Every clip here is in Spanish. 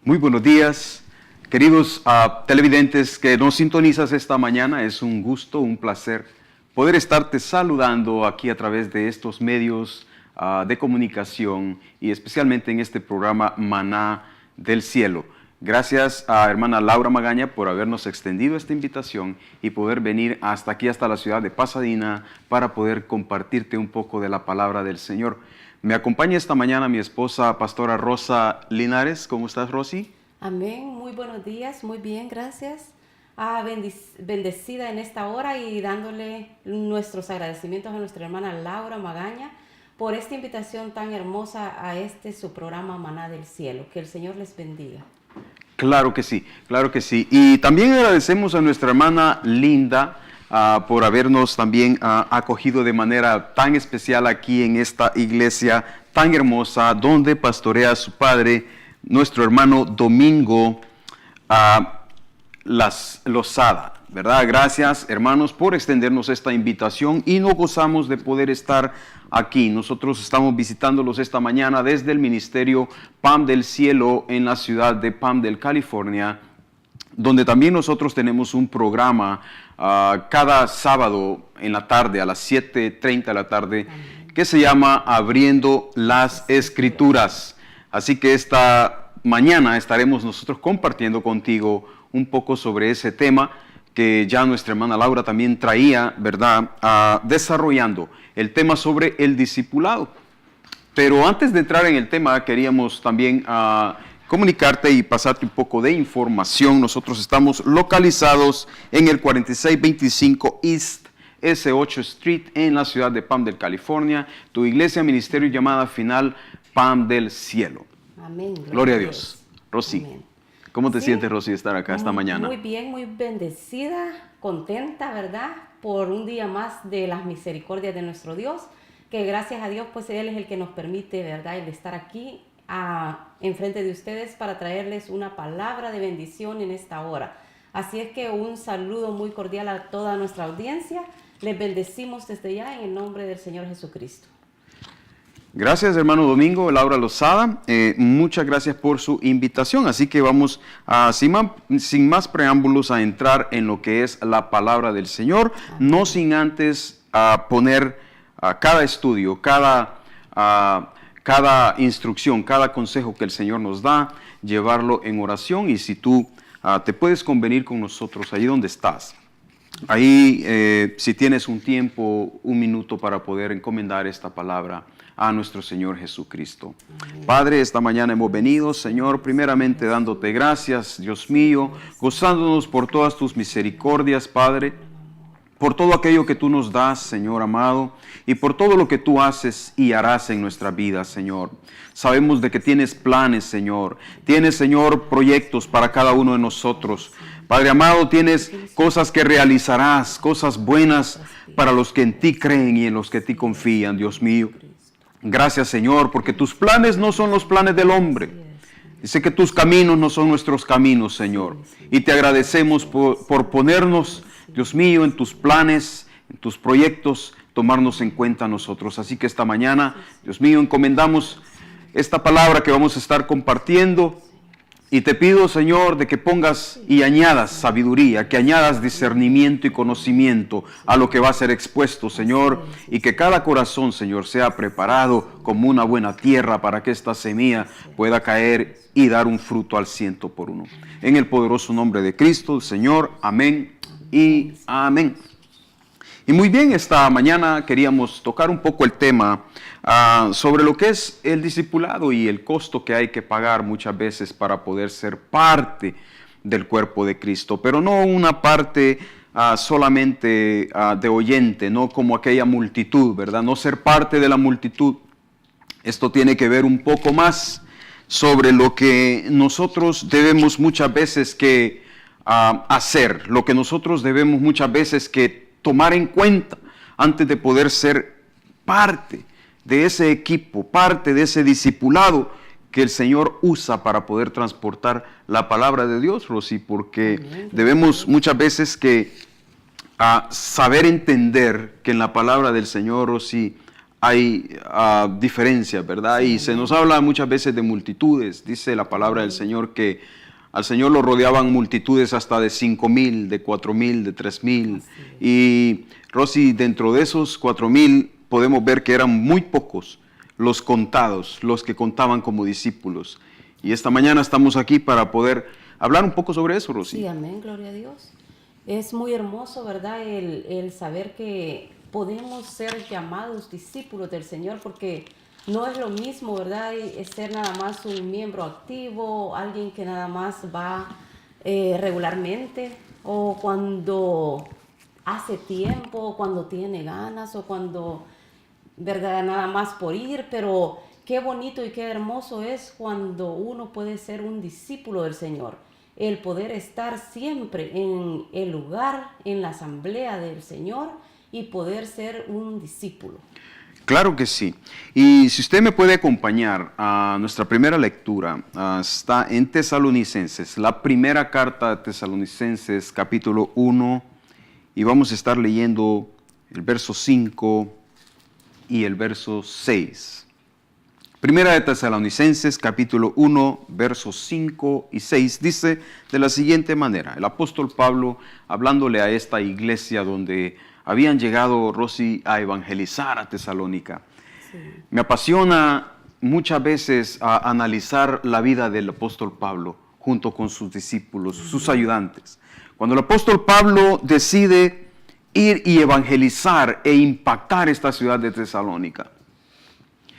Muy buenos días, queridos televidentes que nos sintonizas esta mañana. Es un gusto, un placer poder estarte saludando aquí a través de estos medios de comunicación y especialmente en este programa Maná del Cielo. Gracias a hermana Laura Magaña por habernos extendido esta invitación y poder venir hasta aquí, hasta la ciudad de Pasadena, para poder compartirte un poco de la palabra del Señor. Me acompaña esta mañana mi esposa, pastora Rosa Linares. ¿Cómo estás, Rosy? Amén, muy buenos días, muy bien, gracias. Bendecida en esta hora y dándole nuestros agradecimientos a nuestra hermana Laura Magaña por esta invitación tan hermosa a su programa Maná del Cielo. Que el Señor les bendiga. Claro que sí, claro que sí. Y también agradecemos a nuestra hermana Linda por habernos también acogido de manera tan especial aquí en esta iglesia tan hermosa, donde pastorea su padre, nuestro hermano Domingo Lozada, ¿verdad? Gracias, hermanos, por extendernos esta invitación y nos gozamos de poder estar aquí. Nosotros estamos visitándolos esta mañana desde el Ministerio Pan del Cielo en la ciudad de Palmdale, California, donde también nosotros tenemos un programa cada sábado en la tarde, a las 7:30 de la tarde, que se llama Abriendo las Escrituras. Así que esta mañana estaremos nosotros compartiendo contigo un poco sobre ese tema que ya nuestra hermana Laura también traía, ¿verdad? Desarrollando el tema sobre el discipulado. Pero antes de entrar en el tema, queríamos también comunicarte y pasarte un poco de información. Nosotros estamos localizados en el 4625 East S8 Street en la ciudad de Palmdale, California. Tu iglesia, ministerio y llamada final, Pan del Cielo. Amén. Gloria a Dios. Rosy, Amén. ¿cómo te sientes, Rosy, de estar acá esta mañana? Muy bien, muy bendecida, contenta, ¿verdad? Por un día más de las misericordias de nuestro Dios, que gracias a Dios, pues Él es el que nos permite, ¿verdad?, el estar aquí enfrente de ustedes para traerles una palabra de bendición en esta hora. Así es que un saludo muy cordial a toda nuestra audiencia. Les bendecimos desde ya en el nombre del Señor Jesucristo. Gracias, hermano Domingo, Laura Lozada. Muchas gracias por su invitación. Así que vamos, sin más preámbulos, a entrar en lo que es la palabra del Señor, no sin antes poner cada estudio, cada instrucción, cada consejo que el Señor nos da, llevarlo en oración. Y si tú te puedes convenir con nosotros ahí donde estás, ahí si tienes un tiempo, un minuto para poder encomendar esta palabra a nuestro Señor Jesucristo. Amén. Padre, esta mañana hemos venido, Señor, primeramente dándote gracias, Dios mío, gozándonos por todas tus misericordias, Padre, por todo aquello que tú nos das, Señor amado, y por todo lo que tú haces y harás en nuestra vida, Señor. Sabemos de que tienes planes, Señor. Tienes, Señor, proyectos para cada uno de nosotros. Padre amado, tienes cosas que realizarás, cosas buenas para los que en ti creen y en los que en ti confían, Dios mío. Gracias, Señor, porque tus planes no son los planes del hombre. Dice que tus caminos no son nuestros caminos, Señor. Y te agradecemos por ponernos, Dios mío, en tus planes, en tus proyectos, tomarnos en cuenta a nosotros. Así que esta mañana, Dios mío, encomendamos esta palabra que vamos a estar compartiendo. Y te pido, Señor, de que pongas y añadas sabiduría, que añadas discernimiento y conocimiento a lo que va a ser expuesto, Señor, y que cada corazón, Señor, sea preparado como una buena tierra para que esta semilla pueda caer y dar un fruto al 100%. En el poderoso nombre de Cristo, Señor, amén y amén. Y muy bien, esta mañana queríamos tocar un poco el tema sobre lo que es el discipulado y el costo que hay que pagar muchas veces para poder ser parte del cuerpo de Cristo, pero no una parte solamente de oyente, no como aquella multitud, ¿verdad? No ser parte de la multitud. Esto tiene que ver un poco más sobre lo que nosotros debemos muchas veces que hacer, lo que nosotros debemos muchas veces que tomar en cuenta antes de poder ser parte de ese equipo, parte de ese discipulado que el Señor usa para poder transportar la palabra de Dios, Rosy, porque debemos muchas veces que saber entender que en la palabra del Señor, Rosy, hay diferencias, ¿verdad? Y se nos habla muchas veces de multitudes. Dice la palabra del Señor que al Señor lo rodeaban multitudes hasta de 5,000, de 4,000, de 3,000. Y Rosy, dentro de esos 4,000 podemos ver que eran muy pocos los contados, los que contaban como discípulos. Y esta mañana estamos aquí para poder hablar un poco sobre eso, Rosy. Sí, amén, gloria a Dios. Es muy hermoso, ¿verdad? El saber que podemos ser llamados discípulos del Señor, porque no es lo mismo, ¿verdad? Es ser nada más un miembro activo, alguien que nada más va regularmente, o cuando hace tiempo, o cuando tiene ganas, o cuando, ¿verdad? Nada más por ir, pero qué bonito y qué hermoso es cuando uno puede ser un discípulo del Señor. El poder estar siempre en el lugar, en la asamblea del Señor y poder ser un discípulo. Claro que sí. Y si usted me puede acompañar a nuestra primera lectura, está en Tesalonicenses, la primera carta de Tesalonicenses, capítulo 1, y vamos a estar leyendo el verso 5 y el verso 6. Primera de Tesalonicenses, capítulo 1, versos 5 y 6, dice de la siguiente manera. El apóstol Pablo, hablándole a esta iglesia donde habían llegado, Rosy, a evangelizar a Tesalónica. Sí. Me apasiona muchas veces a analizar la vida del apóstol Pablo junto con sus discípulos, sus ayudantes. Cuando el apóstol Pablo decide ir y evangelizar e impactar esta ciudad de Tesalónica,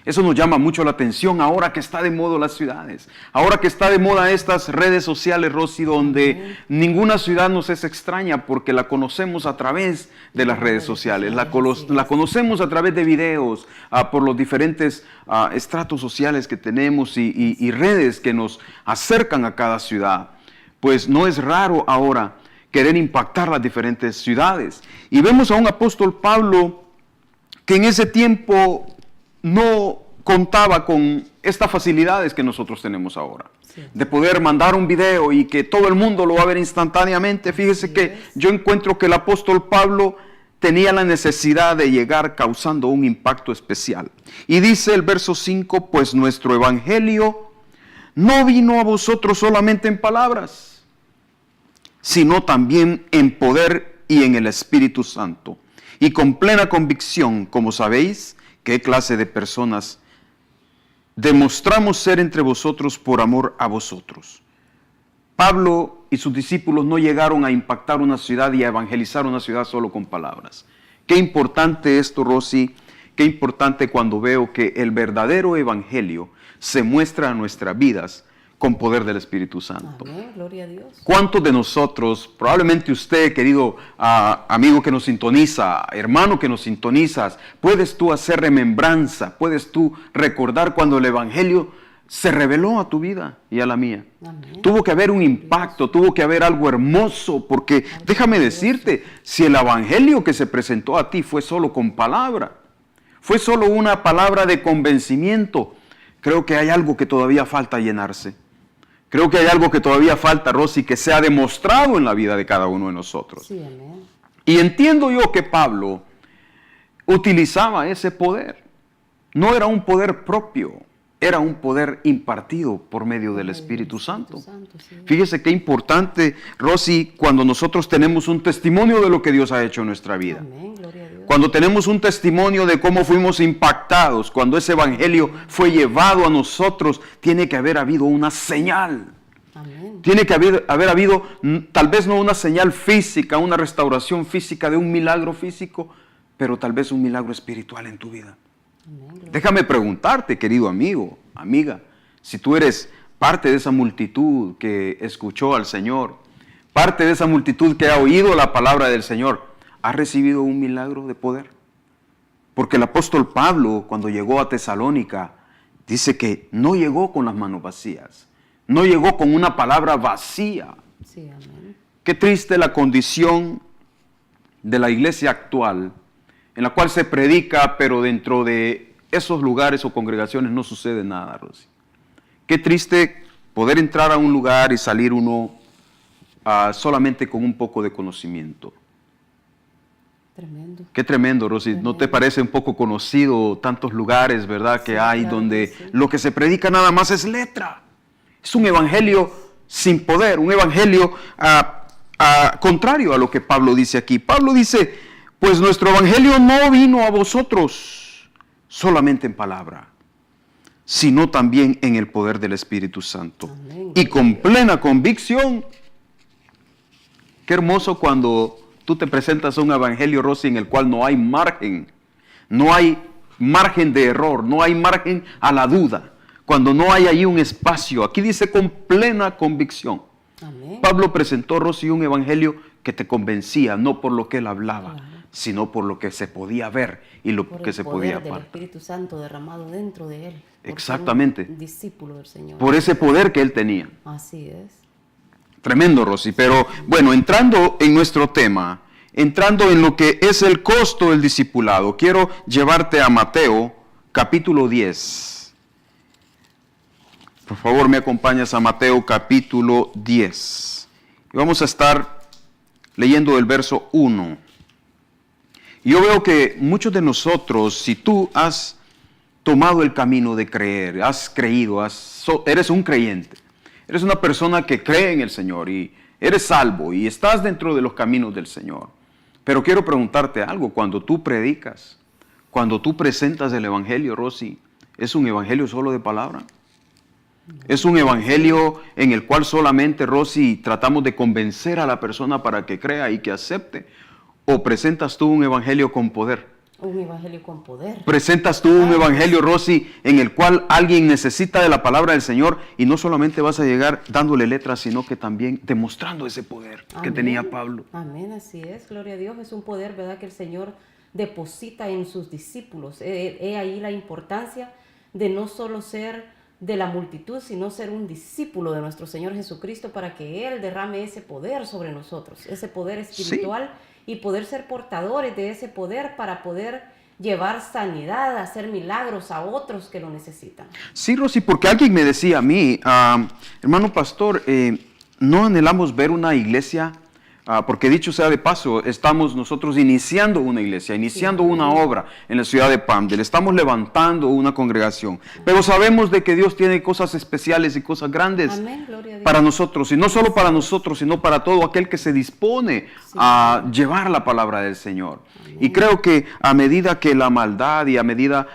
eso nos llama mucho la atención ahora que está de moda las ciudades, ahora que está de moda estas redes sociales, Rosy, donde ninguna ciudad nos es extraña porque la conocemos a través de las redes sociales, la conocemos a través de videos, por los diferentes estratos sociales que tenemos y redes que nos acercan a cada ciudad. Pues no es raro ahora querer impactar las diferentes ciudades. Y vemos a un apóstol Pablo que en ese tiempo no contaba con estas facilidades que nosotros tenemos ahora, sí, de poder mandar un video y que todo el mundo lo va a ver instantáneamente. Fíjese sí, que yo encuentro que el apóstol Pablo tenía la necesidad de llegar causando un impacto especial. Y dice el verso 5, pues nuestro evangelio no vino a vosotros solamente en palabras, sino también en poder y en el Espíritu Santo, y con plena convicción, como sabéis, qué clase de personas demostramos ser entre vosotros por amor a vosotros. Pablo y sus discípulos no llegaron a impactar una ciudad y a evangelizar una ciudad solo con palabras. Qué importante esto, Rosy, qué importante cuando veo que el verdadero evangelio se muestra en nuestras vidas con poder del Espíritu Santo. Amén, gloria a Dios. ¿Cuántos de nosotros, probablemente usted, querido amigo que nos sintoniza, hermano que nos sintonizas, puedes tú hacer remembranza, puedes tú recordar cuando el Evangelio se reveló a tu vida y a la mía? Amén. Tuvo que haber un impacto, tuvo que haber algo hermoso, porque déjame decirte, si el Evangelio que se presentó a ti fue solo con palabra, fue solo una palabra de convencimiento, creo que hay algo que todavía falta llenarse. Creo que hay algo que todavía falta, Rosy, que sea demostrado en la vida de cada uno de nosotros. Sí, amén. Y entiendo yo que Pablo utilizaba ese poder. No era un poder propio, era un poder impartido por medio del Espíritu Santo. Sí. Fíjese qué importante, Rosy, cuando nosotros tenemos un testimonio de lo que Dios ha hecho en nuestra vida. Amén, gloria a Dios. Cuando tenemos un testimonio de cómo fuimos impactados, cuando ese evangelio fue llevado a nosotros, tiene que haber habido una señal. Amén. Tiene que haber habido, tal vez no una señal física, una restauración física de un milagro físico, pero tal vez un milagro espiritual en tu vida. Amén. Déjame preguntarte, querido amigo, amiga, si tú eres parte de esa multitud que escuchó al Señor, parte de esa multitud que ha oído la palabra del Señor, ¿has recibido un milagro de poder? Porque el apóstol Pablo, cuando llegó a Tesalónica, dice que no llegó con las manos vacías, no llegó con una palabra vacía. Sí, amén. Qué triste la condición de la iglesia actual, en la cual se predica, pero dentro de esos lugares o congregaciones no sucede nada, Rosy. Qué triste poder entrar a un lugar y salir uno solamente con un poco de conocimiento. Tremendo. Qué tremendo, Rosy. ¿No te parece un poco conocido tantos lugares, verdad, que hay claro donde que sí. lo que se predica nada más es letra? Es un evangelio sin poder, un evangelio contrario a lo que Pablo dice aquí. Pablo dice, pues nuestro evangelio no vino a vosotros solamente en palabra, sino también en el poder del Espíritu Santo. Amén. Y con plena convicción. Qué hermoso cuando tú te presentas a un evangelio, Rosy, en el cual no hay margen de error, no hay margen a la duda, cuando no hay ahí un espacio. Aquí dice con plena convicción. Amén. Pablo presentó, Rosy, un evangelio que te convencía, no por lo que él hablaba, sino por lo que se podía ver y lo Por que el se poder podía del palpar. Espíritu Santo derramado dentro de él. Por ser Exactamente. un discípulo del Señor. Por ese poder que él tenía. Así es. Tremendo, Rosy. Pero bueno, entrando en nuestro tema, entrando en lo que es el costo del discipulado, quiero llevarte a Mateo capítulo 10. Por favor, me acompañas a Mateo capítulo 10. Y vamos a estar leyendo el verso 1. Yo veo que muchos de nosotros, si tú has tomado el camino de creer, has creído, eres un creyente, eres una persona que cree en el Señor y eres salvo y estás dentro de los caminos del Señor. Pero quiero preguntarte algo, cuando tú predicas, cuando tú presentas el evangelio, Rosy, ¿es un evangelio solo de palabra? ¿Es un evangelio en el cual solamente, Rosy, tratamos de convencer a la persona para que crea y que acepte? ¿O presentas tú un evangelio con poder? Un evangelio con poder. Presentas tú un evangelio, Rosy, en el cual alguien necesita de la palabra del Señor y no solamente vas a llegar dándole letras, sino que también demostrando ese poder que tenía Pablo. Amén, así es. Gloria a Dios. Es un poder, ¿verdad?, que el Señor deposita en sus discípulos. He ahí la importancia de no solo ser de la multitud, sino ser un discípulo de nuestro Señor Jesucristo para que Él derrame ese poder sobre nosotros, ese poder espiritual. Sí. Y poder ser portadores de ese poder para poder llevar sanidad, hacer milagros a otros que lo necesitan. Sí, Rosy, porque alguien me decía a mí, hermano pastor, no anhelamos ver una iglesia, porque dicho sea de paso, estamos nosotros iniciando una iglesia, iniciando una obra en la ciudad de Palmdale, estamos levantando una congregación, pero sabemos de que Dios tiene cosas especiales y cosas grandes. Amén, gloria a Dios. Para nosotros, y no solo para nosotros, sino para todo aquel que se dispone a llevar la palabra del Señor. Amén. Y creo que a medida que la maldad y a medida,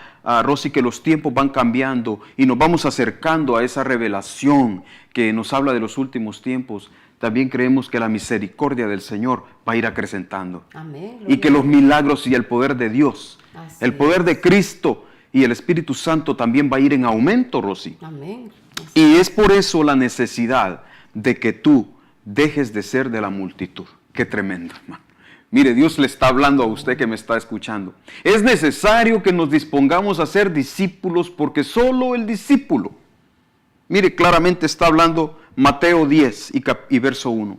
Rosy, que los tiempos van cambiando y nos vamos acercando a esa revelación que nos habla de los últimos tiempos, también creemos que la misericordia del Señor va a ir acrecentando. Amén, y que los milagros y el poder de Dios, el poder de Cristo y el Espíritu Santo también va a ir en aumento, Rosy. Amén. Y es por eso la necesidad de que tú dejes de ser de la multitud. Qué tremendo, hermano. Mire, Dios le está hablando a usted que me está escuchando. Es necesario que nos dispongamos a ser discípulos porque solo el discípulo, mire, claramente está hablando Mateo 10 y verso 1.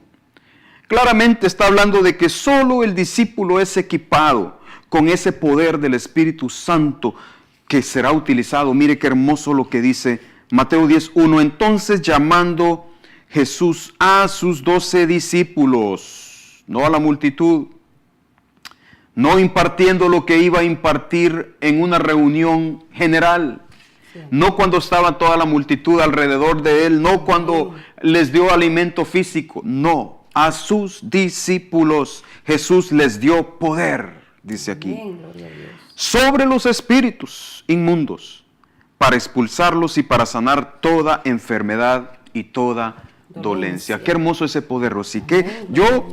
Claramente está hablando de que solo el discípulo es equipado con ese poder del Espíritu Santo que será utilizado. Mire qué hermoso lo que dice Mateo 10:1. Entonces, llamando Jesús a sus 12 discípulos, no a la multitud, no impartiendo lo que iba a impartir en una reunión general, no cuando estaba toda la multitud alrededor de él, no cuando les dio alimento físico, no, a sus discípulos Jesús les dio poder, dice aquí, sobre los espíritus inmundos, para expulsarlos y para sanar toda enfermedad y toda dolencia. Qué hermoso ese poder, Rosy. Que yo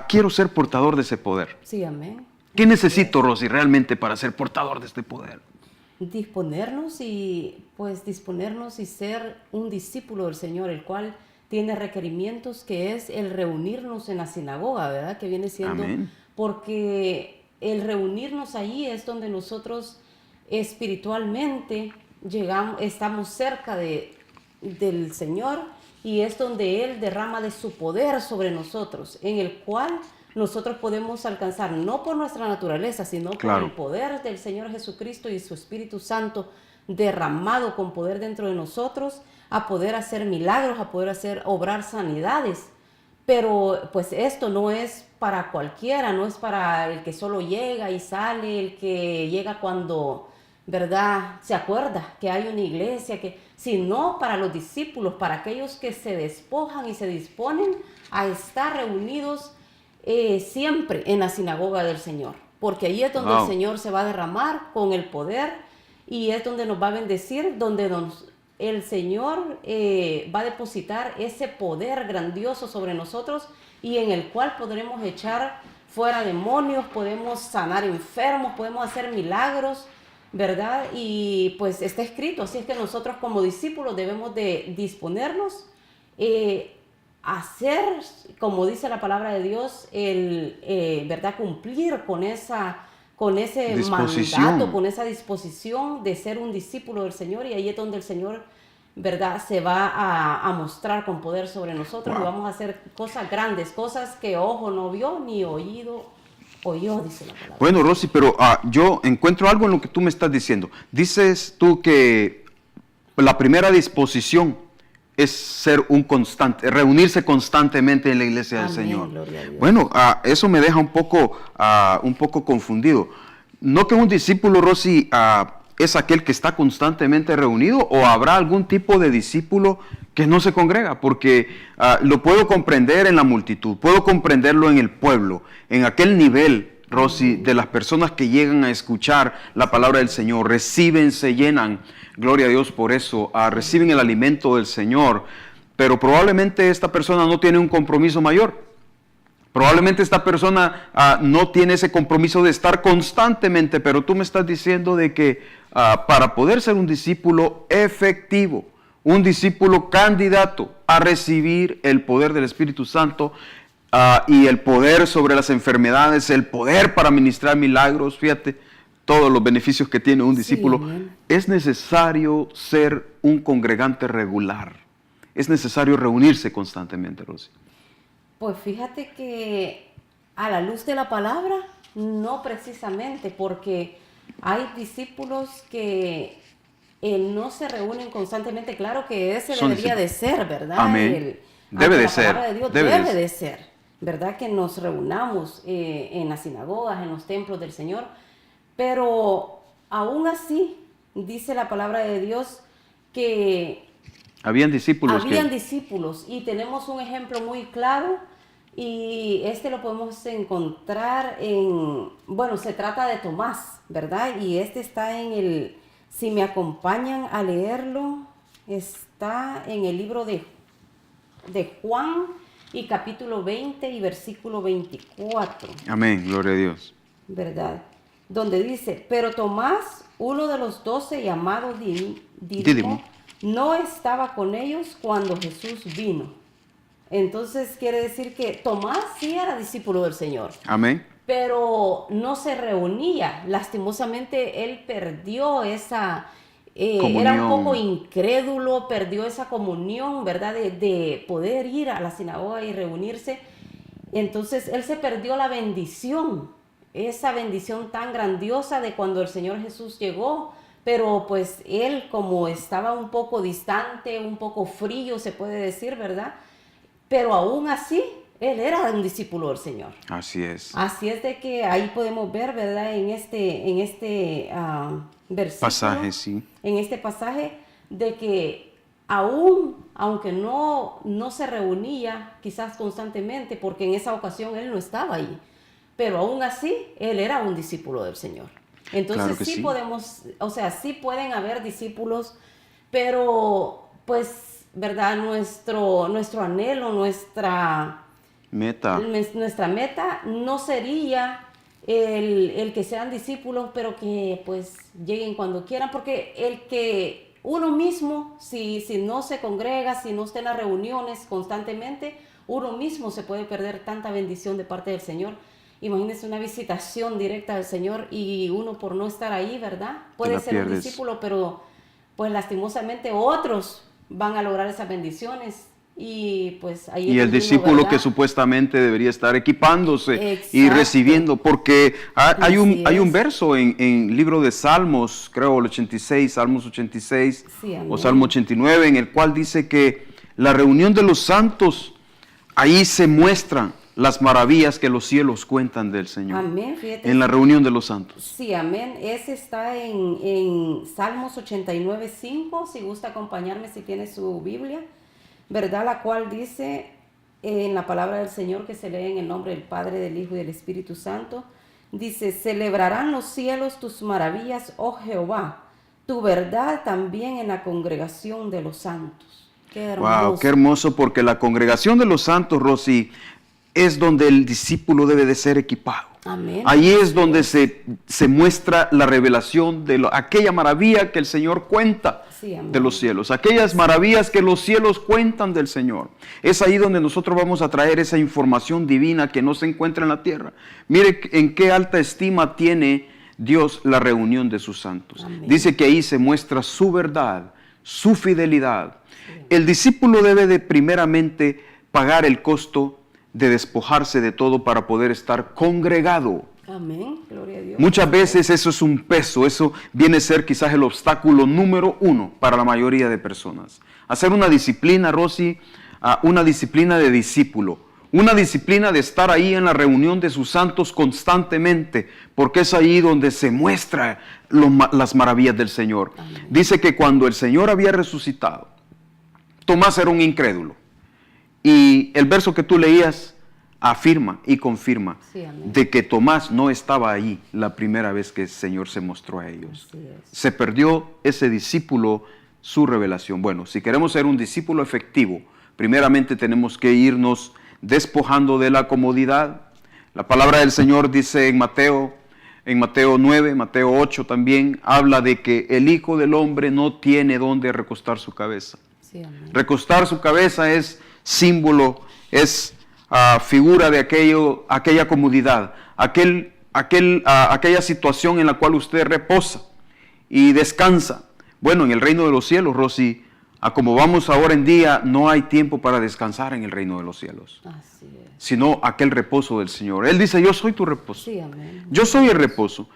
quiero ser portador de ese poder. Sí, amén. ¿Qué necesito, Rosy, realmente para ser portador de este poder? Disponernos y ser un discípulo del Señor, el cual tiene requerimientos, que es el reunirnos en la sinagoga, ¿verdad? Que viene siendo, amén, porque el reunirnos allí es donde nosotros espiritualmente estamos cerca del Señor, y es donde Él derrama de su poder sobre nosotros, en el cual nosotros podemos alcanzar, no por nuestra naturaleza, sino por el poder del Señor Jesucristo y su Espíritu Santo derramado con poder dentro de nosotros, a poder hacer milagros, a poder obrar sanidades Pero pues esto no es para cualquiera, no es para el que solo llega y sale, el que llega cuando, ¿verdad?, se acuerda que hay una iglesia, sino para los discípulos, para aquellos que se despojan y se disponen a estar reunidos siempre en la sinagoga del Señor. Porque ahí es donde el Señor se va a derramar con el poder y es donde nos va a bendecir, donde el Señor va a depositar ese poder grandioso sobre nosotros y en el cual podremos echar fuera demonios, podemos sanar enfermos, podemos hacer milagros, ¿verdad? Y pues está escrito, así es que nosotros como discípulos debemos de disponernos a hacer, como dice la palabra de Dios, ¿verdad? Cumplir con ese mandato, con esa disposición de ser un discípulo del Señor, y ahí es donde el Señor, ¿verdad?, se va a mostrar con poder sobre nosotros. Y vamos a hacer cosas grandes, cosas que ojo no vio ni oído oyó, dice la palabra. Bueno, Rosy, pero yo encuentro algo en lo que tú me estás diciendo. Dices tú que la primera disposición es ser un constante, reunirse constantemente en la iglesia del Señor. Gloria a Dios. Bueno, eso me deja un poco confundido. ¿No que un discípulo, Rosy, es aquel que está constantemente reunido, o habrá algún tipo de discípulo que no se congrega? Porque lo puedo comprender en la multitud, puedo comprenderlo en el pueblo, en aquel nivel, Rosy, de las personas que llegan a escuchar la palabra del Señor, reciben, se llenan, gloria a Dios por eso, reciben el alimento del Señor, pero probablemente esta persona no tiene un compromiso mayor. Probablemente esta persona no tiene ese compromiso de estar constantemente, pero tú me estás diciendo de que para poder ser un discípulo efectivo, un discípulo candidato a recibir el poder del Espíritu Santo y el poder sobre las enfermedades, el poder para ministrar milagros, fíjate, todos los beneficios que tiene un discípulo, es necesario ser un congregante regular. Es necesario reunirse constantemente, Rosy. Pues fíjate que a la luz de la palabra, no precisamente, porque hay discípulos que no se reúnen constantemente. Claro que ese debería de ser, ¿verdad? Amén. Debe de ser. La palabra de Dios debe de ser, ¿verdad? Que nos reunamos en las sinagogas, en los templos del Señor. Pero aún así, dice la palabra de Dios que habían discípulos. Discípulos, y tenemos un ejemplo muy claro, y lo podemos encontrar se trata de Tomás, ¿verdad? Y está si me acompañan a leerlo, está en el libro de Juan, y capítulo 20 y versículo 24. Amén, gloria a Dios. ¿Verdad? Donde dice, pero Tomás, uno de los 12, llamado Dídimo, no estaba con ellos cuando Jesús vino. Entonces quiere decir que Tomás sí era discípulo del Señor. Amén. Pero no se reunía. Lastimosamente él perdió esa... era un poco incrédulo, perdió esa comunión, ¿verdad? De poder ir a la sinagoga y reunirse. Entonces él se perdió la bendición, esa bendición tan grandiosa de cuando el Señor Jesús llegó. Pero pues él, como estaba un poco distante, un poco frío, se puede decir, ¿verdad? Pero aún así, él era un discípulo del Señor. Así es. Así es de que ahí podemos ver, ¿verdad? En este versículo. Pasaje, sí. En este pasaje, de que aunque no se reunía quizás constantemente, porque en esa ocasión él no estaba ahí, pero aún así, él era un discípulo del Señor. Entonces claro sí podemos, sí pueden haber discípulos, pero pues, ¿verdad? Nuestro anhelo, nuestra meta no sería el que sean discípulos, pero que pues lleguen cuando quieran, porque el que uno mismo, si no se congrega, si no está en las reuniones constantemente, uno mismo se puede perder tanta bendición de parte del Señor. Imagínense una visitación directa del Señor y uno por no estar ahí, ¿verdad? Puede ser un discípulo, pero pues lastimosamente otros van a lograr esas bendiciones y pues ahí... Y el discípulo, ¿verdad?, que supuestamente debería estar equipándose y recibiendo, porque hay un verso en libro de Salmos, creo el 86, Salmos 86 o Salmo 89, en el cual dice que la reunión de los santos ahí se muestran las maravillas que los cielos cuentan del Señor. Amén, fíjate. En la reunión de los santos. Sí, amén. Ese está en Salmos 89:5, si gusta acompañarme, si tiene su Biblia, ¿verdad? La cual dice en la palabra del Señor, que se lee en el nombre del Padre, del Hijo y del Espíritu Santo, dice: celebrarán los cielos tus maravillas, oh Jehová, tu verdad también en la congregación de los santos. Qué hermoso. Wow, qué hermoso, porque la congregación de los santos, Rosy, es donde el discípulo debe de ser equipado. Amén. Ahí es donde se muestra la revelación de aquella maravilla que el Señor cuenta de los cielos, aquellas maravillas que los cielos cuentan del Señor. Es ahí donde nosotros vamos a traer esa información divina que no se encuentra en la tierra. Mire en qué alta estima tiene Dios la reunión de sus santos. Amén. Dice que ahí se muestra su verdad, su fidelidad. El discípulo debe de primeramente pagar el costo de despojarse de todo para poder estar congregado. Amén, gloria a Dios. Muchas veces eso es un peso, eso viene a ser quizás el obstáculo número 1 para la mayoría de personas. Hacer una disciplina, Rosy, una disciplina de discípulo, una disciplina de estar ahí en la reunión de sus santos constantemente, porque es ahí donde se muestra las maravillas del Señor. Amén. Dice que cuando el Señor había resucitado, Tomás era un incrédulo. Y el verso que tú leías afirma y confirma de que Tomás no estaba ahí la primera vez que el Señor se mostró a ellos. Se perdió ese discípulo su revelación. Bueno, si queremos ser un discípulo efectivo, primeramente tenemos que irnos despojando de la comodidad. La palabra del Señor dice en Mateo 9, Mateo 8 también, habla de que el Hijo del Hombre no tiene dónde recostar su cabeza. Sí, amén. Recostar su cabeza es símbolo, es figura de aquella comodidad, aquella situación en la cual usted reposa y descansa. Bueno, en el reino de los cielos, Rosy, como vamos ahora en día, no hay tiempo para descansar en el reino de los cielos, Así es. sino aquel reposo del Señor. Él dice: yo soy tu reposo. Sí, amén. Yo soy el reposo.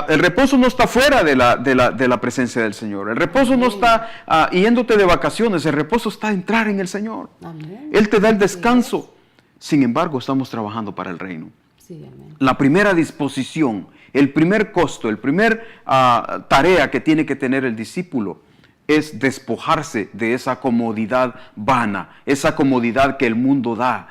El reposo no está fuera de la presencia del Señor. El reposo no está yéndote de vacaciones. El reposo está entrar en el Señor. Amén. Él te da el descanso. Sin embargo, estamos trabajando para el reino. Sí, amén. La primera disposición, el primer costo, el primer tarea que tiene que tener el discípulo es despojarse de esa comodidad vana, esa comodidad que el mundo da,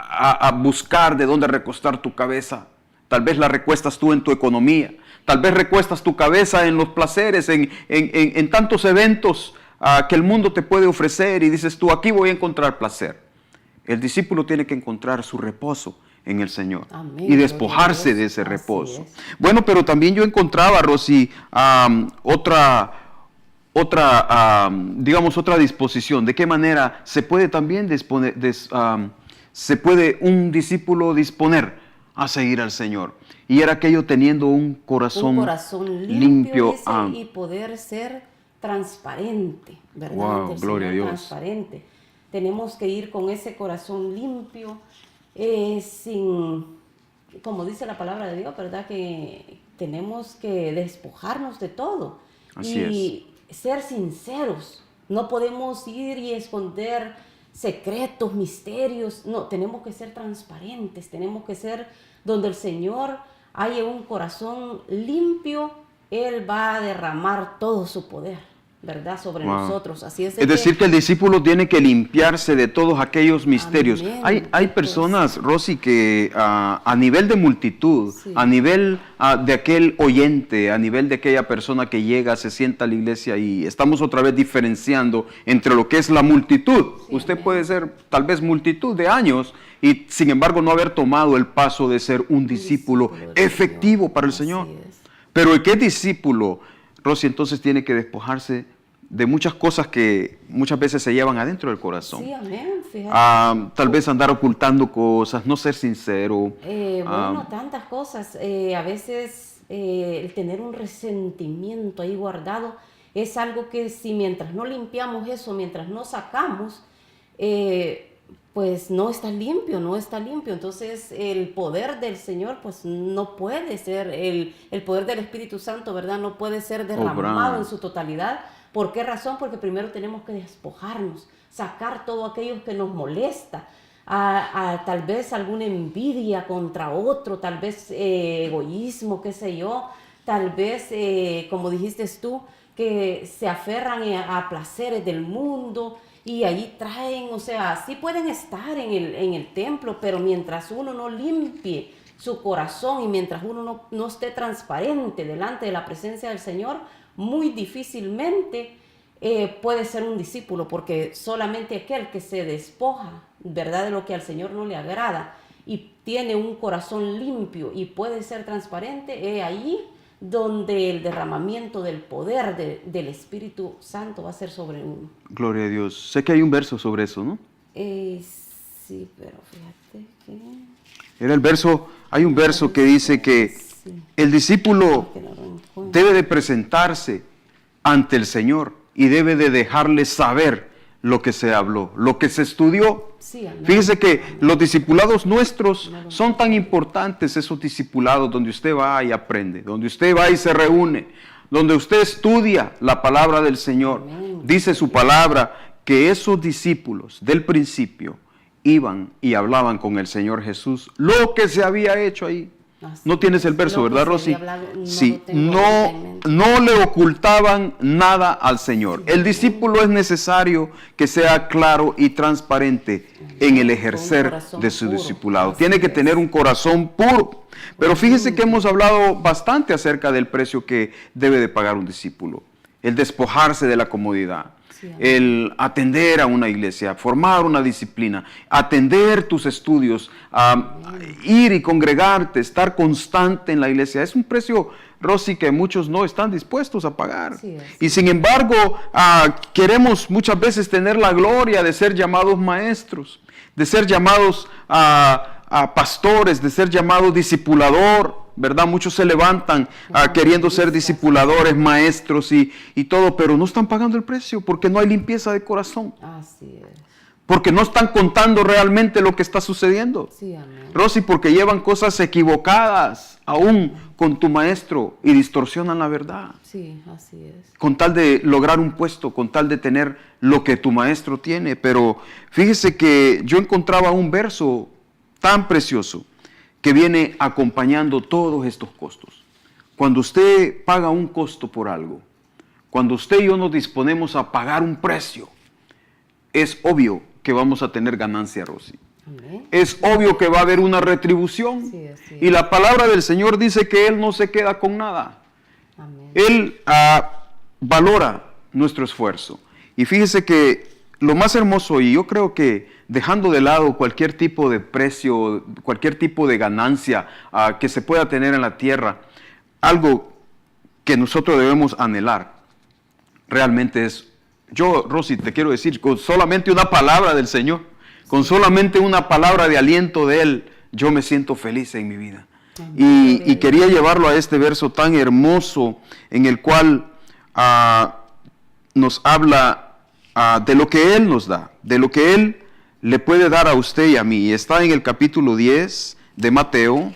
a buscar de dónde recostar tu cabeza. Tal vez la recuestas tú en tu economía, tal vez recuestas tu cabeza en los placeres, en tantos eventos que el mundo te puede ofrecer, y dices tú: aquí voy a encontrar placer. El discípulo tiene que encontrar su reposo en el Señor. Amén. Y despojarse de ese Así reposo. es. Bueno, pero también yo encontraba, Rosy, otra disposición. ¿De qué manera se puede también se puede un discípulo disponer a seguir al Señor? Y era aquello teniendo un corazón limpio, dice, y poder ser transparente, ¿verdad? Wow, Ante el gloria a Señor, Dios. transparente. Tenemos que ir con ese corazón limpio, como dice la palabra de Dios, ¿verdad? Que tenemos que despojarnos de todo. Así y ser sinceros. No podemos ir y esconder secretos, misterios. No, tenemos que ser transparentes. Tenemos que ser donde el Señor haya un corazón limpio. Él va a derramar todo su poder, ¿verdad?, sobre nosotros. Así es decir, que el discípulo tiene que limpiarse de todos aquellos misterios. Amén. Hay personas, Rosy, que a nivel de multitud, Sí. a nivel de aquel oyente, a nivel de aquella persona que llega, se sienta a la iglesia, y estamos otra vez diferenciando entre lo que es la multitud. Sí, Usted amén. puede ser tal vez multitud de años y sin embargo no haber tomado el paso de ser un discípulo del efectivo Señor. para el Así Señor. es. Pero ¿qué discípulo, Rosy, entonces tiene que despojarse de muchas cosas que muchas veces se llevan adentro del corazón? Sí, amén. Fíjate. Tal vez andar ocultando cosas, no ser sincero. Bueno, tantas cosas. A veces el tener un resentimiento ahí guardado es algo que, si mientras no limpiamos eso, mientras no sacamos, pues no está limpio, no está limpio. Entonces el poder del Señor pues no puede ser, el poder del Espíritu Santo, ¿verdad?, no puede ser derramado en su totalidad, ¿Por qué razón? Porque primero tenemos que despojarnos, sacar todo aquello que nos molesta, tal vez alguna envidia contra otro, tal vez egoísmo, qué sé yo, tal vez, como dijiste tú, que se aferran a placeres del mundo y ahí traen, o sea, sí pueden estar en el templo, pero mientras uno no limpie su corazón y mientras uno no esté transparente delante de la presencia del Señor, muy difícilmente puede ser un discípulo, porque solamente aquel que se despoja, ¿verdad?, de lo que al Señor no le agrada y tiene un corazón limpio y puede ser transparente, es ahí donde el derramamiento del poder del Espíritu Santo va a ser sobre uno. Gloria a Dios. Sé que hay un verso sobre eso, ¿no? Sí, pero fíjate que... Era el verso, hay un verso que dice que Sí. el discípulo Que no lo encuentro. debe de presentarse ante el Señor y debe de dejarle saber lo que se habló, lo que se estudió. Sí, amén. Fíjese que los discipulados nuestros son tan importantes, esos discipulados donde usted va y aprende, donde usted va y se reúne, donde usted estudia la palabra del Señor. Amén. Dice su palabra que esos discípulos del principio iban y hablaban con el Señor Jesús lo que se había hecho ahí. No tienes el verso, Lo que ¿verdad, se Rosy? había hablado, no Sí, lo tengo ahorita en mente. no le ocultaban nada al Señor. El discípulo es necesario que sea claro y transparente en el ejercer corazón de su puro. discipulado. Así Tiene que es. tener un corazón puro. Pero fíjese que hemos hablado bastante acerca del precio que debe de pagar un discípulo. El despojarse de la comodidad. Sí, amén. El atender a una iglesia, formar una disciplina, atender tus estudios, ir y congregarte, estar constante en la iglesia. Es un precio, Rosy, que muchos no están dispuestos a pagar. Sí, Y sin embargo, queremos muchas veces tener la gloria de ser llamados maestros, de ser llamados a pastores, de ser llamados discipulador, ¿verdad? Muchos se levantan queriendo ser discipuladores, maestros y todo, pero no están pagando el precio porque no hay limpieza de corazón, Así es. porque no están contando realmente lo que está sucediendo. Sí, amén. Rosy, porque llevan cosas equivocadas aún con tu maestro y distorsionan la verdad, Sí, así es. con tal de lograr un puesto, con tal de tener lo que tu maestro tiene. Pero fíjese que yo encontraba un verso tan precioso que viene acompañando todos estos costos. Cuando usted paga un costo por algo, cuando usted y yo nos disponemos a pagar un precio, es obvio que vamos a tener ganancia, Rosy. Amén. Es obvio que va a haber una retribución. Sí, así Y la palabra del Señor dice que Él no se queda con nada. Amén. Él valora nuestro esfuerzo. Y fíjese que lo más hermoso, y yo creo que dejando de lado cualquier tipo de precio, cualquier tipo de ganancia que se pueda tener en la tierra, algo que nosotros debemos anhelar, realmente es, yo, Rosy, te quiero decir, con solamente una palabra del Señor, con solamente una palabra de aliento de Él, yo me siento feliz en mi vida. Y quería llevarlo a este verso tan hermoso en el cual nos habla de lo que Él nos da, de lo que Él le puede dar a usted y a mí. Está en el capítulo 10 de Mateo,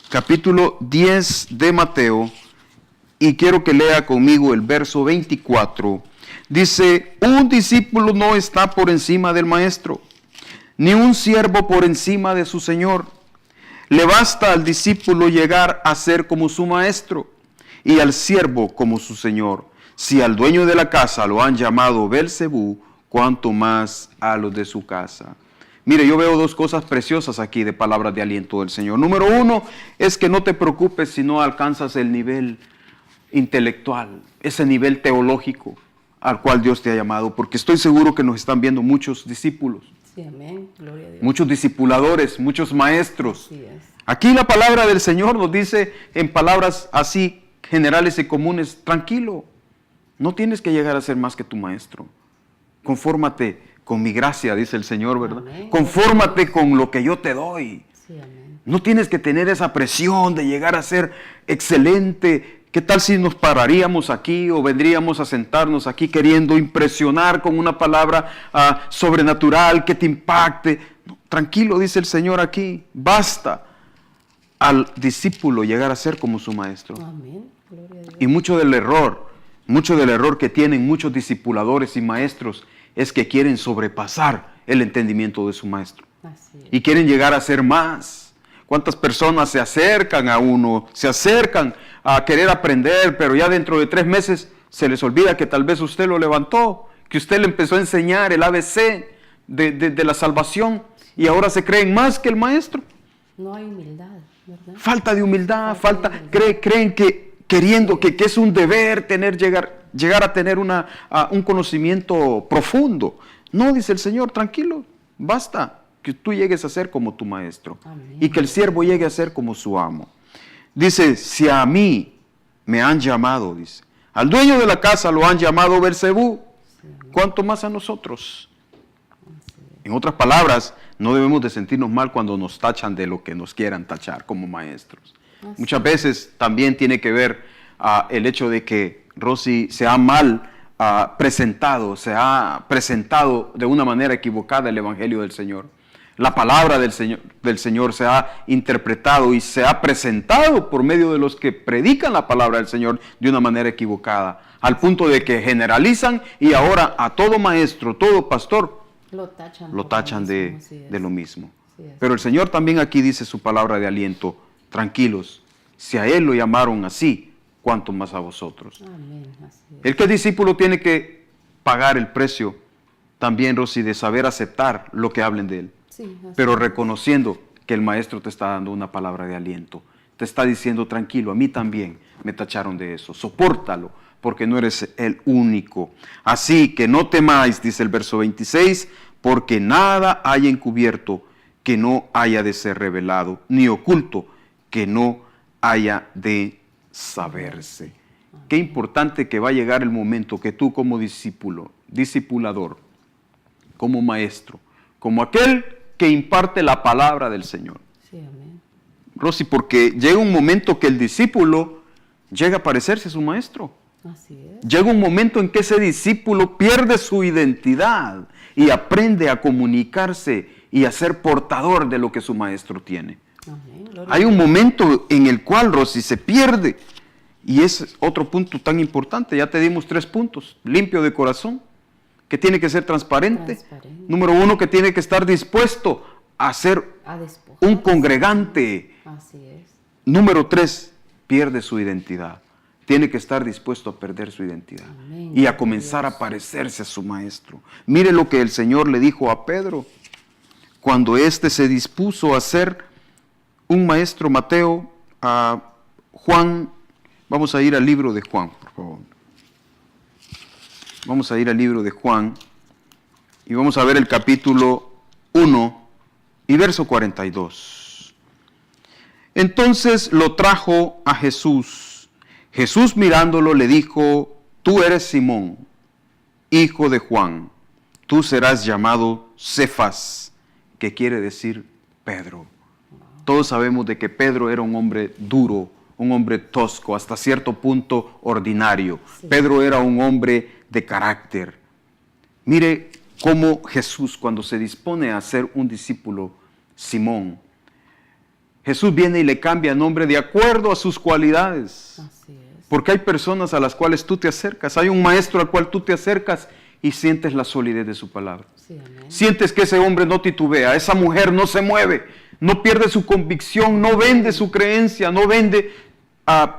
capítulo 10 de Mateo, y quiero que lea conmigo el verso 24. Dice, un discípulo no está por encima del maestro, ni un siervo por encima de su señor. Le basta al discípulo llegar a ser como su maestro y al siervo como su señor. Si al dueño de la casa lo han llamado Belcebú, cuánto más a los de su casa. Mire, yo veo dos cosas preciosas aquí de palabras de aliento del Señor. Número uno es que no te preocupes si no alcanzas el nivel intelectual, ese nivel teológico al cual Dios te ha llamado, porque estoy seguro que nos están viendo muchos discípulos, Sí, amén. Gloria a Dios. muchos discipuladores, muchos maestros. Así es. Aquí la palabra del Señor nos dice en palabras así generales y comunes, tranquilo, no tienes que llegar a ser más que tu maestro. Confórmate con mi gracia, dice el Señor, ¿verdad? Amén. Confórmate con lo que yo te doy. Sí, amén. No tienes que tener esa presión de llegar a ser excelente. ¿Qué tal si nos pararíamos aquí o vendríamos a sentarnos aquí queriendo impresionar con una palabra sobrenatural que te impacte? No, tranquilo, dice el Señor aquí, basta al discípulo llegar a ser como su maestro. Amén. Gloria a Dios. Y mucho del error, Mucho del error que tienen muchos discipuladores y maestros es que quieren sobrepasar el entendimiento de su maestro. Así es. Y quieren llegar a ser más. ¿Cuántas personas se acercan a uno, se acercan a querer aprender, pero ya dentro de 3 meses se les olvida que tal vez usted lo levantó, que usted le empezó a enseñar el ABC de la salvación y ahora se creen más que el maestro? No hay humildad, ¿verdad? Falta de humildad, creen que es un deber llegar a tener un conocimiento profundo. No, dice el Señor, tranquilo, basta que tú llegues a ser como tu maestro. Amén. Y que el siervo llegue a ser como su amo. Dice, si a mí me han llamado, dice, al dueño de la casa lo han llamado Beelzebú, ¿cuánto más a nosotros? En otras palabras, no debemos de sentirnos mal cuando nos tachan de lo que nos quieran tachar como maestros. Muchas veces también tiene que ver el hecho de que Rosy se ha mal presentado de una manera equivocada el Evangelio del Señor. La palabra del Señor se ha interpretado y se ha presentado por medio de los que predican la palabra del Señor de una manera equivocada, al punto de que generalizan y ahora a todo maestro, todo pastor, lo tachan de lo mismo. Pero el Señor también aquí dice su palabra de aliento, tranquilos, si a Él lo llamaron así, ¿cuánto más a vosotros? Amén, así es. El que es discípulo tiene que pagar el precio también, Rosy, de saber aceptar lo que hablen de Él. Sí, Pero reconociendo que el maestro te está dando una palabra de aliento. Te está diciendo, tranquilo, a mí también me tacharon de eso. Sopórtalo, porque no eres el único. Así que no temáis, dice el verso 26, porque nada hay encubierto que no haya de ser revelado, ni oculto que no haya de saberse. Qué importante que va a llegar el momento que tú como discipulador, como maestro, como aquel que imparte la palabra del Señor. Sí, amén. Rosy, porque llega un momento que el discípulo llega a parecerse a su maestro. Así es. Llega un momento en que ese discípulo pierde su identidad y aprende a comunicarse y a ser portador de lo que su maestro tiene. Amén. Hay un momento en el cual, Rosy, se pierde. Y es otro punto tan importante. Ya te dimos 3 puntos. Limpio de corazón, que tiene que ser transparente. Número 1, que tiene que estar dispuesto a ser un congregante. Así es. Número 3, pierde su identidad. Tiene que estar dispuesto a perder su identidad. Amén. Y a comenzar a parecerse a su maestro. Mire lo que el Señor le dijo a Pedro cuando éste se dispuso a ser un maestro. Mateo, a Juan. Vamos a ir al libro de Juan, por favor. Vamos a ir al libro de Juan y vamos a ver el capítulo 1 y verso 42. Entonces lo trajo a Jesús. Jesús mirándolo le dijo, tú eres Simón, hijo de Juan. Tú serás llamado Cefas, que quiere decir Pedro. Todos sabemos de que Pedro era un hombre duro, un hombre tosco, hasta cierto punto ordinario. Sí. Pedro era un hombre de carácter. Mire cómo Jesús, cuando se dispone a ser un discípulo, Simón, Jesús viene y le cambia nombre de acuerdo a sus cualidades. Así es. Porque hay personas a las cuales tú te acercas, hay un maestro al cual tú te acercas y sientes la solidez de su palabra. Sí, amén. Sientes que ese hombre no titubea, esa mujer no se mueve, no pierde su convicción, no vende su creencia, no vende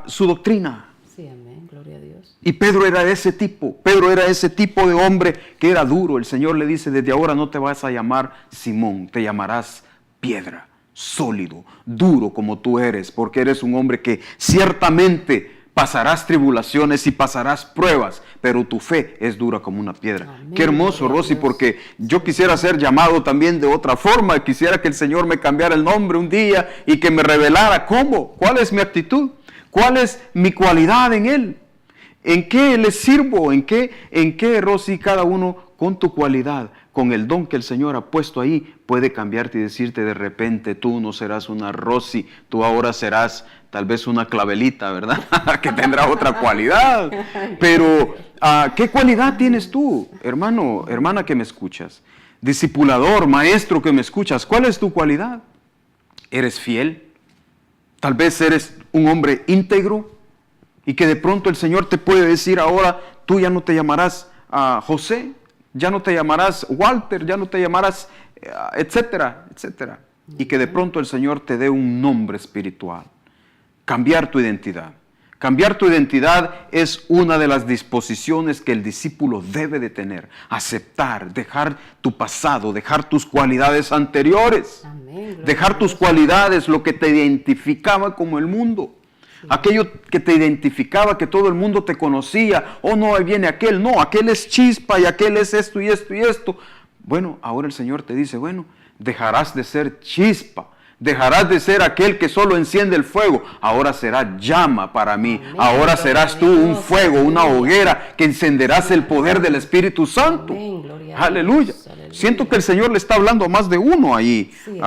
su doctrina. Sí, amén, gloria a Dios. Y Pedro era ese tipo de hombre que era duro. El Señor le dice, desde ahora no te vas a llamar Simón, te llamarás Piedra, sólido, duro como tú eres, porque eres un hombre que ciertamente pasarás tribulaciones y pasarás pruebas, pero tu fe es dura como una piedra. Amén. Qué hermoso, Rosy, porque yo quisiera ser llamado también de otra forma. Quisiera que el Señor me cambiara el nombre un día y que me revelara cómo, cuál es mi actitud. ¿Cuál es mi cualidad en Él? ¿En qué le sirvo? ¿En qué, Rosy, cada uno con tu cualidad, con el don que el Señor ha puesto ahí, puede cambiarte y decirte de repente, tú no serás una Rosy, tú ahora serás tal vez una Clavelita, ¿verdad? Que tendrá otra cualidad. Pero, ¿qué cualidad tienes tú, hermano, hermana que me escuchas? Discipulador, maestro que me escuchas, ¿cuál es tu cualidad? ¿Eres fiel? Tal vez eres un hombre íntegro, Y que de pronto el Señor te puede decir ahora, tú ya no te llamarás José, ya no te llamarás Walter, ya no te llamarás, etcétera, etcétera. Y que de pronto el Señor te dé un nombre espiritual. Cambiar tu identidad. Cambiar tu identidad es una de las disposiciones que el discípulo debe de tener. Aceptar, dejar tu pasado, dejar tus cualidades anteriores. Amén, Dejar tus cualidades, lo que te identificaba como el mundo. Sí. Aquello que te identificaba, que todo el mundo te conocía. Oh, no, ahí viene aquel. No, aquel es chispa y aquel es esto y esto y esto. Bueno, ahora el Señor te dice, bueno, dejarás de ser chispa. Dejarás de ser aquel que solo enciende el fuego. Ahora será llama para mí. Amén. Ahora serás tú un fuego, una hoguera que encenderás el poder del Espíritu Santo. Amén. Aleluya. Aleluya. Siento que el Señor le está hablando a más de uno ahí. Sí,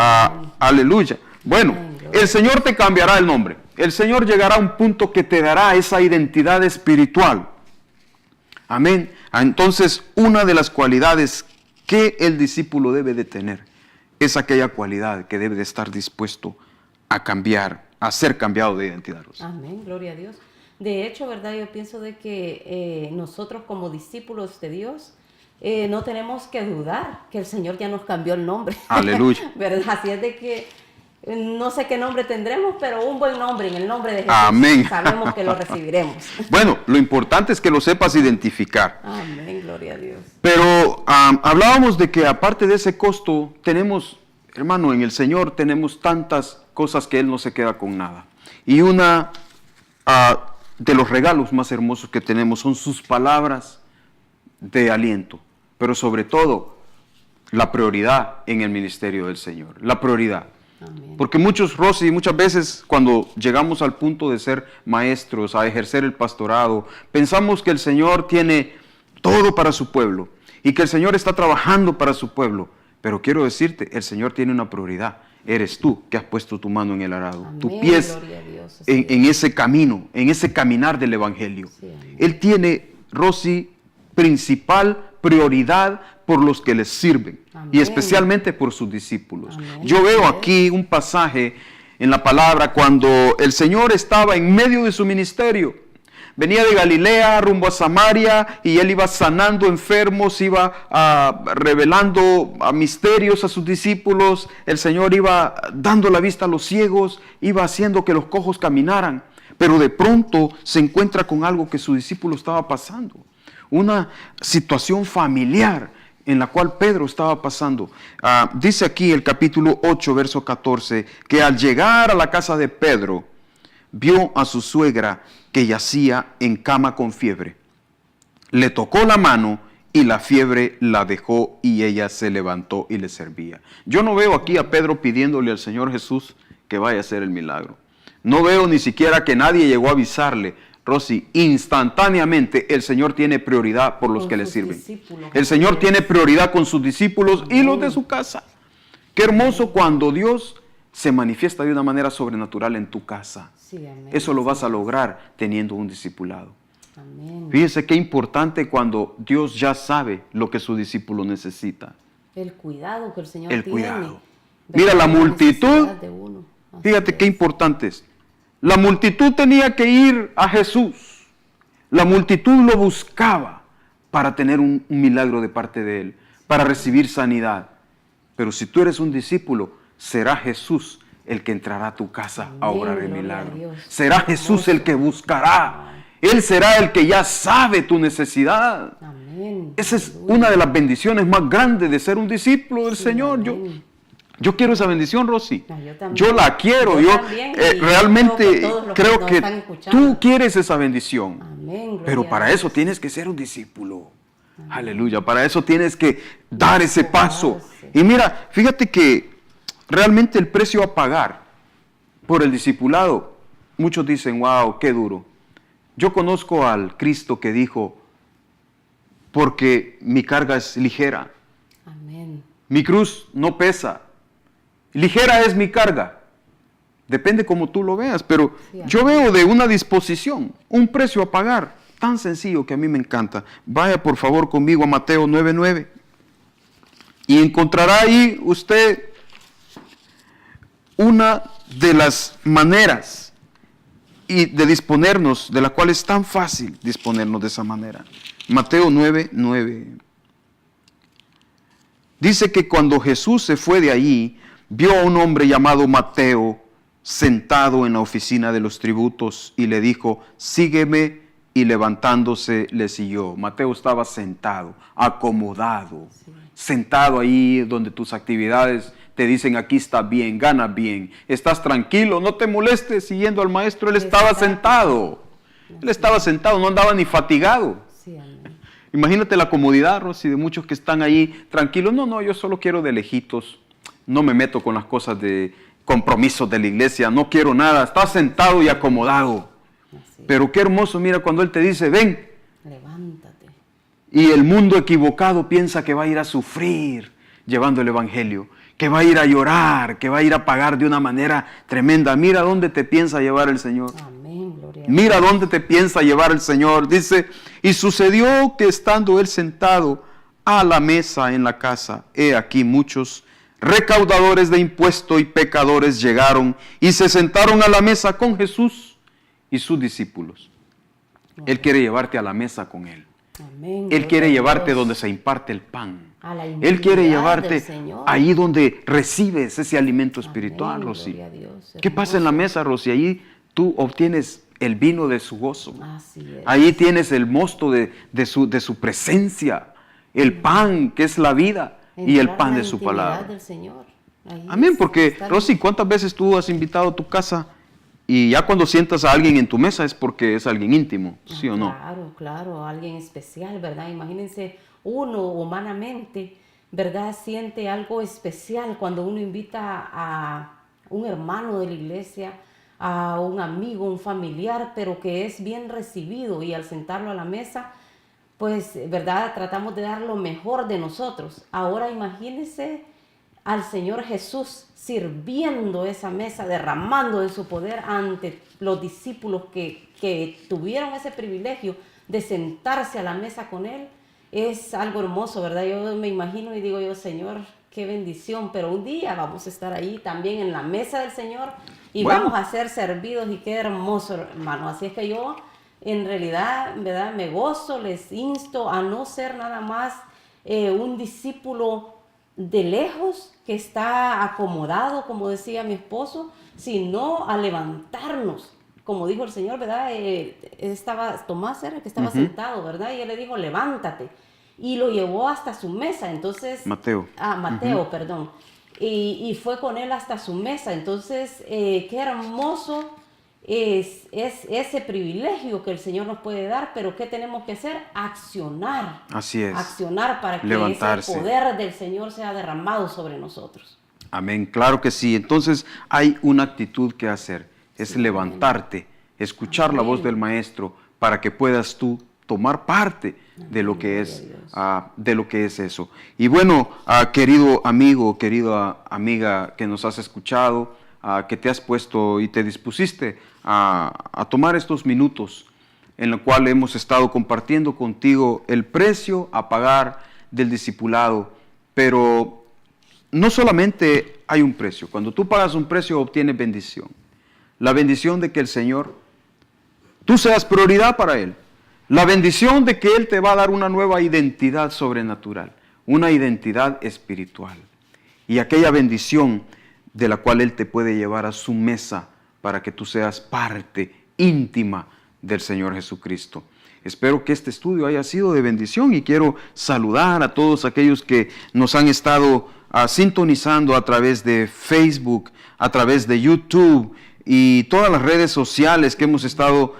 aleluya. Bueno, amén, el Señor te cambiará el nombre. El Señor llegará a un punto que te dará esa identidad espiritual. Amén. Entonces, una de las cualidades que el discípulo debe de tener es aquella cualidad que debe de estar dispuesto a cambiar, a ser cambiado de identidad. Rosa. Amén, gloria a Dios. De hecho, ¿verdad? Yo pienso de que nosotros como discípulos de Dios no tenemos que dudar que el Señor ya nos cambió el nombre. Aleluya. ¿Verdad? Así es de que no sé qué nombre tendremos, pero un buen nombre en el nombre de Jesús. Amén. Sabemos que lo recibiremos. Bueno, lo importante es que lo sepas identificar. Amén, gloria a Dios. Pero hablábamos de que aparte de ese costo, tenemos, hermano, en el Señor tenemos tantas cosas que Él no se queda con nada. Y una de los regalos más hermosos que tenemos son sus palabras de aliento. Pero sobre todo, la prioridad en el ministerio del Señor. La prioridad. Amén. Porque muchas veces cuando llegamos al punto de ser maestros, a ejercer el pastorado, pensamos que el Señor tiene todo para su pueblo y que el Señor está trabajando para su pueblo. Pero quiero decirte, el Señor tiene una prioridad. Eres tú que has puesto tu mano en el arado, amén, tus pies en ese camino, en ese caminar del Evangelio. Sí, Él tiene, Rosy, principal prioridad por los que les sirven. Amén. Y especialmente por sus discípulos. Amén. Yo veo aquí un pasaje en la palabra cuando el Señor estaba en medio de su ministerio. Venía de Galilea rumbo a Samaria y Él iba sanando enfermos, iba revelando misterios a sus discípulos. El Señor iba dando la vista a los ciegos, iba haciendo que los cojos caminaran. Pero de pronto se encuentra con algo que su discípulo estaba pasando. Una situación familiar en la cual Pedro estaba pasando. Dice aquí el capítulo 8, verso 14, que al llegar a la casa de Pedro, vio a su suegra que yacía en cama con fiebre. Le tocó la mano y la fiebre la dejó y ella se levantó y le servía. Yo no veo aquí a Pedro pidiéndole al Señor Jesús que vaya a hacer el milagro. No veo ni siquiera que nadie llegó a avisarle. Rosy, instantáneamente el Señor tiene prioridad por los que le sirven. El Señor tiene prioridad con sus discípulos y los de su casa. Qué hermoso cuando Dios se manifiesta de una manera sobrenatural en tu casa. Sí, amén. Eso lo vas a lograr teniendo un discipulado. Amén. Fíjese qué importante cuando Dios ya sabe lo que su discípulo necesita. El cuidado que el Señor tiene. El cuidado. Mira, la multitud, fíjate qué importante es. La multitud tenía que ir a Jesús. La multitud lo buscaba para tener un milagro de parte de Él, para recibir sanidad. Pero si tú eres un discípulo, será Jesús el que entrará a tu casa a obrar el milagro. Será Jesús el que buscará. Él será el que ya sabe tu necesidad. Amén. Esa es una de las bendiciones más grandes de ser un discípulo del Señor. Yo quiero esa bendición, Rosy. Yo la quiero. Yo realmente creo que tú quieres esa bendición. Amén, pero para eso tienes que ser un discípulo. Amén. Aleluya. Para eso tienes que dar ese paso. Y mira, fíjate que realmente el precio a pagar por el discipulado, muchos dicen, wow, qué duro. Yo conozco al Cristo que dijo, porque mi carga es ligera. Amén. Mi cruz no pesa. Ligera es mi carga. Depende cómo tú lo veas, pero yo veo de una disposición, un precio a pagar, tan sencillo que a mí me encanta. Vaya por favor conmigo a Mateo 9:9 y encontrará ahí usted una de las maneras y de disponernos, de la cual es tan fácil disponernos de esa manera. Mateo 9:9. Dice que cuando Jesús se fue de allí, vio a un hombre llamado Mateo sentado en la oficina de los tributos y le dijo, sígueme, y levantándose le siguió. Mateo estaba sentado, acomodado, sentado ahí donde tus actividades te dicen, aquí está bien, ganas bien, estás tranquilo, no te molestes siguiendo al maestro. Él estaba sentado, no andaba ni fatigado. Sí, amén. Imagínate la comodidad, Rosy, de muchos que están ahí tranquilos. No, yo solo quiero de lejitos, no me meto con las cosas de compromisos de la iglesia, no quiero nada, está sentado y acomodado. Pero qué hermoso, mira, cuando Él te dice, ven, levántate. Y el mundo equivocado piensa que va a ir a sufrir llevando el evangelio, que va a ir a llorar, que va a ir a pagar de una manera tremenda. Mira dónde te piensa llevar el Señor. Amén, gloria a Dios. Mira dónde te piensa llevar el Señor. Dice, y sucedió que estando Él sentado a la mesa en la casa, he aquí muchos recaudadores de impuestos y pecadores llegaron y se sentaron a la mesa con Jesús y sus discípulos. Él quiere llevarte a la mesa con Él. Amén, Él quiere gloria a llevarte Dios. donde se imparte el pan. A la Él quiere intimidad llevarte del Señor. ahí donde recibes ese alimento espiritual, Amén, Rosy. gloria a Dios, ¿Qué pasa en la hermoso. mesa, Rosy? Ahí tú obtienes el vino de su gozo. Así es. Ahí tienes el mosto de su presencia, el pan que es la vida y el Entrar pan en la de su intimidad palabra. del Señor. Ahí Amén, es porque estar- Rosy, ¿cuántas veces tú has invitado a tu casa y ya cuando sientas a alguien en tu mesa es porque es alguien íntimo, ¿sí o no? Claro, claro, alguien especial, ¿verdad? Imagínense, uno humanamente, ¿verdad? Siente algo especial cuando uno invita a un hermano de la iglesia, a un amigo, un familiar, pero que es bien recibido, y al sentarlo a la mesa, pues, ¿verdad? Tratamos de dar lo mejor de nosotros. Ahora imagínense al Señor Jesús sirviendo esa mesa, derramando de su poder ante los discípulos que tuvieron ese privilegio de sentarse a la mesa con Él. Es algo hermoso, ¿verdad? Yo me imagino y digo yo, Señor, qué bendición, pero un día vamos a estar ahí también en la mesa del Señor y Bueno. vamos a ser servidos, y qué hermoso, hermano. Así es que yo, en realidad, ¿verdad? Me gozo, les insto a no ser nada más un discípulo de lejos que está acomodado, como decía mi esposo, sino a levantarnos, como dijo el Señor, ¿verdad? Tomás era el que estaba sentado, ¿verdad? Y Él le dijo, levántate, y lo llevó hasta su mesa. Entonces, Mateo. Mateo, perdón, y fue con Él hasta su mesa. Entonces, qué hermoso es ese privilegio que el Señor nos puede dar, pero ¿qué tenemos que hacer? Accionar. Así es. Accionar para que Levantarse. ese poder del Señor sea derramado sobre nosotros. Amén, claro que sí. Entonces hay una actitud que hacer, es Sí, levantarte, escuchar la Amén. voz del Maestro para que puedas tú tomar parte de lo que es, gloria a Dios. de lo que es eso. Y bueno, querido amigo, querida amiga que nos has escuchado, que te has puesto y te dispusiste a tomar estos minutos en los cuales hemos estado compartiendo contigo el precio a pagar del discipulado, pero no solamente hay un precio. Cuando tú pagas un precio, obtienes bendición. La bendición de que el Señor, tú seas prioridad para Él. La bendición de que Él te va a dar una nueva identidad sobrenatural, una identidad espiritual. Y aquella bendición de la cual Él te puede llevar a su mesa para que tú seas parte íntima del Señor Jesucristo. Espero que este estudio haya sido de bendición y quiero saludar a todos aquellos que nos han estado sintonizando a través de Facebook, a través de YouTube y todas las redes sociales que hemos estado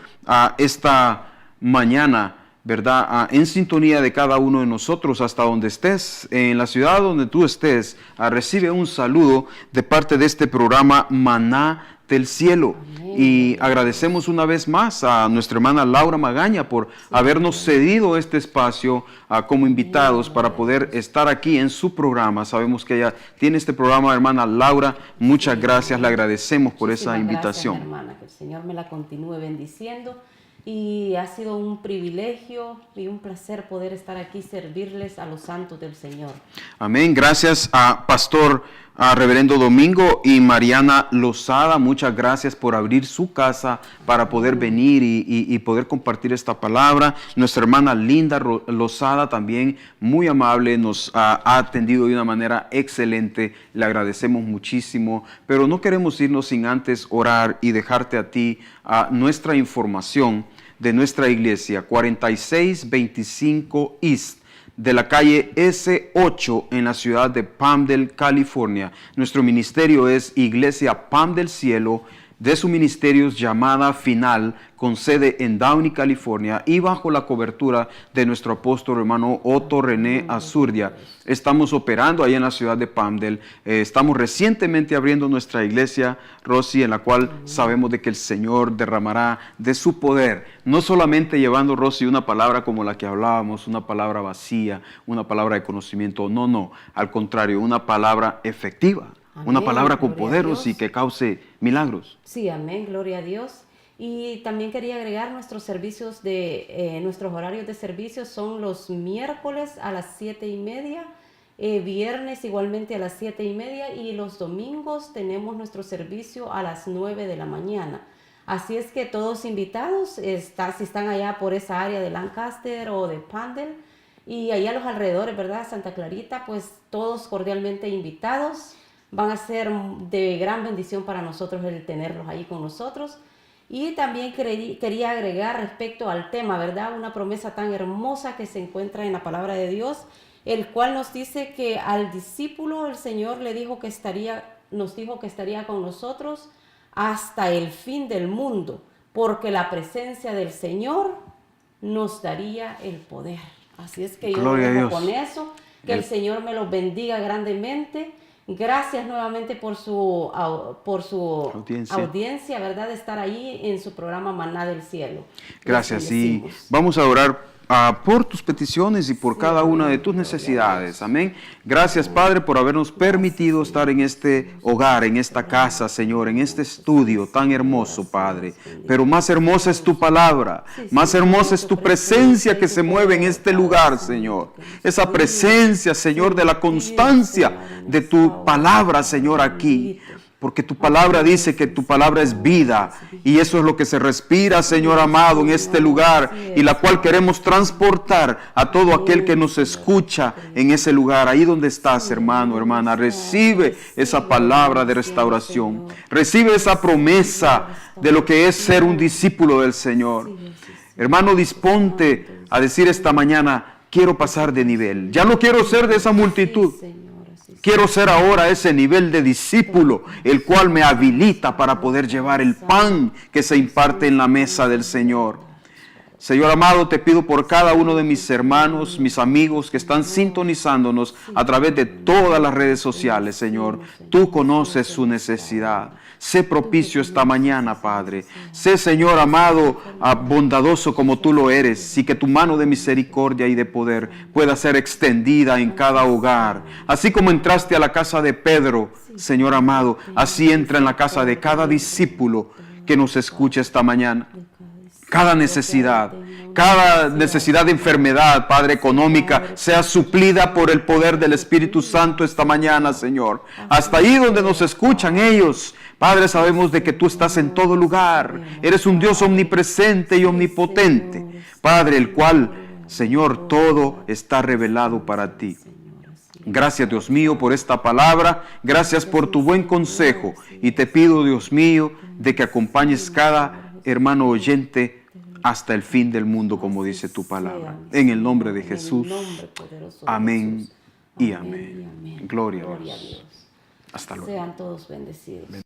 esta mañana, ¿verdad? En sintonía de cada uno de nosotros, hasta donde estés, en la ciudad donde tú estés, recibe un saludo de parte de este programa Maná del Cielo. Amén. Y agradecemos una vez más a nuestra hermana Laura Magaña por habernos cedido este espacio como invitados para poder estar aquí en su programa. Sabemos que ella tiene este programa, hermana Laura. Muchas gracias, le agradecemos por esa Muchísimas invitación. Gracias, hermana, que el Señor me la continúe bendiciendo. y ha sido un privilegio y un placer poder estar aquí y servirles a los santos del Señor. Amén. Gracias a Pastor, a Reverendo Domingo y Mariana Lozada. Muchas gracias por abrir su casa para poder venir y poder compartir esta palabra. Nuestra hermana Linda Lozada también, muy amable, nos ha atendido de una manera excelente. Le agradecemos muchísimo, pero no queremos irnos sin antes orar y dejarte a ti nuestra información de nuestra iglesia, 4625 East, de la calle S8 en la ciudad de Palmdale, California. Nuestro ministerio es Iglesia Pan del Cielo. De su ministerio es Llamada Final, con sede en Downey, California, y bajo la cobertura de nuestro apóstol hermano Otto René Azurdia. Estamos operando ahí en la ciudad de Palmdale. Estamos recientemente abriendo nuestra iglesia, Rosy, en la cual sabemos de que el Señor derramará de su poder, no solamente llevando, Rosy, una palabra como la que hablábamos, una palabra vacía, una palabra de conocimiento, no, al contrario, una palabra efectiva. Amén. Una palabra con Gloria a poder Dios. y que cause milagros. Sí, amén, gloria a Dios. Y también quería agregar nuestros servicios nuestros horarios de servicio son los miércoles a las 7:30, viernes igualmente a las 7:30 y los domingos tenemos nuestro servicio a las 9 de la mañana. Así es que todos invitados, si están allá por esa área de Lancaster o de Palmdale y allá a los alrededores, ¿verdad? Santa Clarita, pues todos cordialmente invitados. Van a ser de gran bendición para nosotros el tenerlos ahí con nosotros. Y también quería agregar respecto al tema, ¿verdad? Una promesa tan hermosa que se encuentra en la palabra de Dios, el cual nos dice que al discípulo el Señor nos dijo que estaría con nosotros hasta el fin del mundo, porque la presencia del Señor nos daría el poder. Así es que yo lo dejo con eso, que el Señor me los bendiga grandemente. Gracias nuevamente por su audiencia, ¿verdad? De estar ahí en su programa Maná del Cielo. Gracias. Y vamos a orar por tus peticiones y por cada una de tus necesidades. Amén. Gracias, Padre, por habernos permitido estar en este hogar, en esta casa, Señor, en este estudio tan hermoso, Padre. Pero más hermosa es tu palabra, más hermosa es tu presencia que se mueve en este lugar, Señor. Esa presencia, Señor, de la constancia de tu palabra, Señor, aquí. Porque tu palabra dice que tu palabra es vida y eso es lo que se respira, Señor amado, en este lugar y la cual queremos transportar a todo aquel que nos escucha en ese lugar. Ahí donde estás, hermano, hermana, recibe esa palabra de restauración, recibe esa promesa de lo que es ser un discípulo del Señor. Hermano, disponte a decir esta mañana, quiero pasar de nivel, ya no quiero ser de esa multitud. Quiero ser ahora ese nivel de discípulo, el cual me habilita para poder llevar el pan que se imparte en la mesa del Señor. Señor amado, te pido por cada uno de mis hermanos, mis amigos que están sintonizándonos a través de todas las redes sociales, Señor. Tú conoces su necesidad. Sé propicio esta mañana, Padre. Sé, Señor amado, bondadoso como tú lo eres, y que tu mano de misericordia y de poder pueda ser extendida en cada hogar. Así como entraste a la casa de Pedro, Señor amado, así entra en la casa de cada discípulo que nos escucha esta mañana. Cada necesidad de enfermedad, Padre, económica, sea suplida por el poder del Espíritu Santo esta mañana, Señor. Hasta ahí donde nos escuchan ellos, Padre, sabemos de que tú estás en todo lugar. Eres un Dios omnipresente y omnipotente, Padre, el cual, Señor, todo está revelado para ti. Gracias, Dios mío, por esta palabra. Gracias por tu buen consejo. Y te pido, Dios mío, de que acompañes cada hermano oyente hasta el fin del mundo, como dice tu palabra. En el nombre de Jesús. Amén y amén. Gloria a Dios. Hasta luego. Sean todos bendecidos.